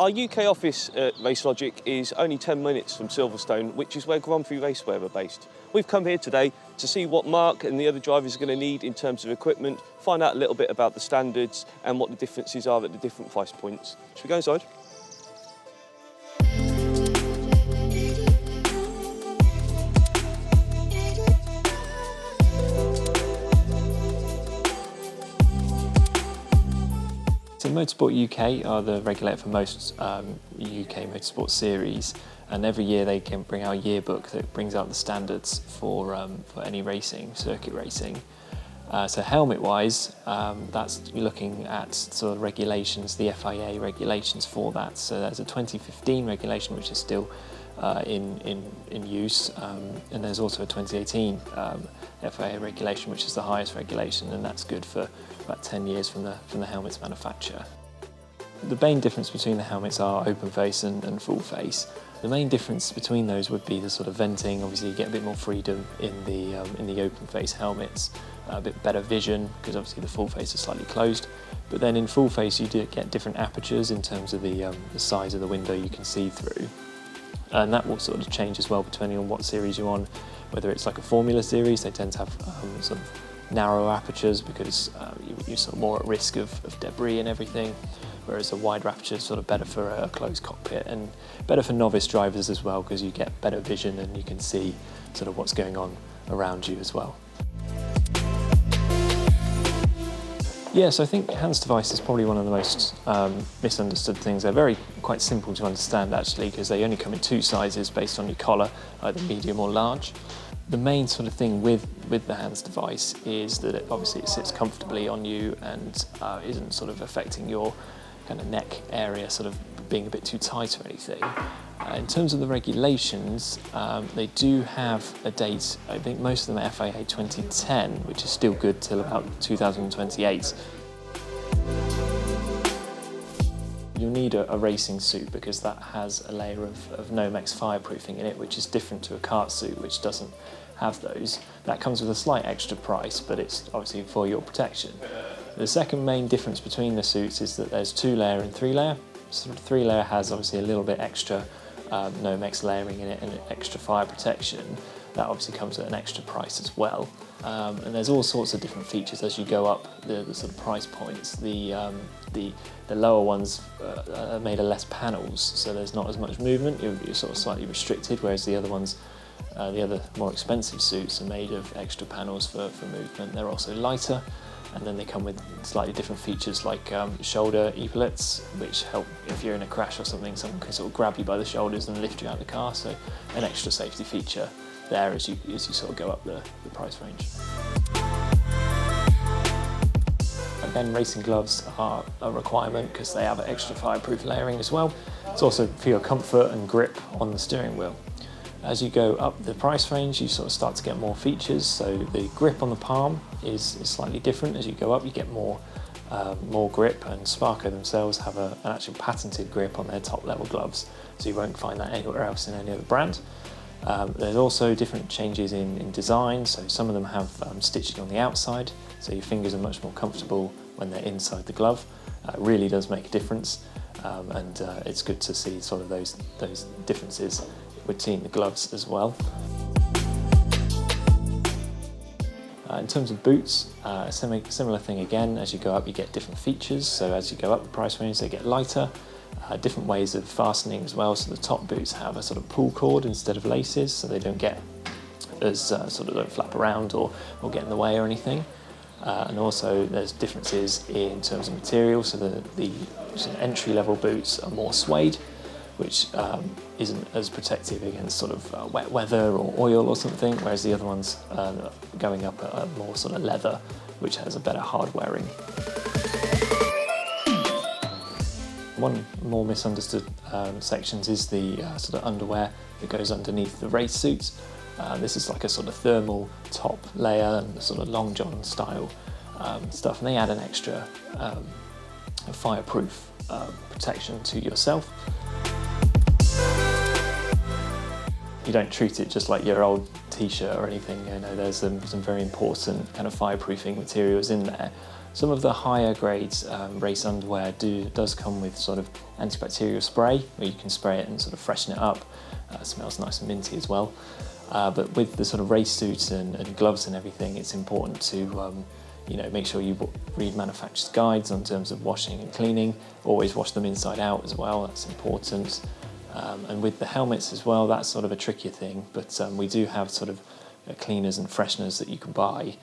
Our UK office at RaceLogic is only 10 minutes from Silverstone, which is where Grand Prix Racewear are based. We've come here today to see what Mark and the other drivers are going to need in terms of equipment, find out a little bit about the standards and what the differences are at the different price points. Should we go inside? So Motorsport UK are the regulator for most UK motorsport series, and every year they can bring out a yearbook that brings out the standards for any racing, circuit racing. So helmet-wise, that's looking at sort of regulations, the FIA regulations for that. So there's a 2015 regulation which is still in use, and there's also a 2018 FIA regulation which is the highest regulation, and that's good for about 10 years from the helmet's manufacturer. The main difference between the helmets are open face and full face. The main difference between those would be the sort of venting. Obviously you get a bit more freedom in the open face helmets, a bit better vision because obviously the full face is slightly closed. But then in full face you do get different apertures in terms of the size of the window you can see through. And that will sort of change as well depending on what series you're on. Whether it's like a Formula series, they tend to have sort of narrow apertures because you're sort of more at risk of debris and everything, whereas a wide aperture is sort of better for a closed cockpit and better for novice drivers as well because you get better vision and you can see sort of what's going on around you as well. Yeah, so I think hands device is probably one of the most misunderstood things. They're quite simple to understand actually because they only come in two sizes based on your collar, either medium or large. The main sort of thing with the hands device is that it sits comfortably on you and isn't sort of affecting your kind of neck area, sort of being a bit too tight or anything. In terms of the regulations, they do have a date. I think most of them are FIA 2010, which is still good till about 2028. You'll need a racing suit because that has a layer of Nomex fireproofing in it, which is different to a kart suit, which doesn't have those. That comes with a slight extra price, but it's obviously for your protection. The second main difference between the suits is that there's 2-layer and 3-layer. So 3-layer has obviously a little bit extra Nomex layering in it and extra fire protection. That obviously comes at an extra price as well. And there's all sorts of different features as you go up the sort of price points. The lower ones are made of less panels, so there's not as much movement. You're sort of slightly restricted, whereas the other ones, the other more expensive suits, are made of extra panels for movement. They're also lighter, and then they come with slightly different features like shoulder epaulets, which help if you're in a crash or something, someone can sort of grab you by the shoulders and lift you out of the car, so an extra safety feature there as you sort of go up the price range. Again, racing gloves are a requirement because they have an extra fireproof layering as well. It's also for your comfort and grip on the steering wheel. As you go up the price range, you sort of start to get more features. So the grip on the palm is slightly different. As you go up, you get more grip, and Sparco themselves have an actual patented grip on their top level gloves. So you won't find that anywhere else in any other brand. There's also different changes in design. So some of them have stitching on the outside, so your fingers are much more comfortable when they're inside the glove. It really does make a difference, and it's good to see sort of those differences between the gloves as well. In terms of boots, similar thing again. As you go up, you get different features. So as you go up the price range, they get lighter. Different ways of fastening as well. So the top boots have a sort of pull cord instead of laces, so they don't get as don't flap around or get in the way or anything. And also there's differences in terms of material. So the sort of entry-level boots are more suede, which isn't as protective against sort of wet weather or oil or something, whereas the other ones going up are more sort of leather, which has a better hard wearing. One more misunderstood sections is the sort of underwear that goes underneath the race suits. This is like a sort of thermal top layer and sort of long john style stuff, and they add an extra fireproof protection to yourself. you don't treat it just like your old t-shirt or anything. You know, there's some very important kind of fireproofing materials in there. Some of the higher grades race underwear does come with sort of antibacterial spray, where you can spray it and sort of freshen it up. It smells nice and minty as well. But with the sort of race suits and gloves and everything, it's important to you know, make sure you read manufacturer's guides in terms of washing and cleaning. Always wash them inside out as well, that's important. And with the helmets as well, that's sort of a trickier thing, but we do have sort of cleaners and fresheners that you can buy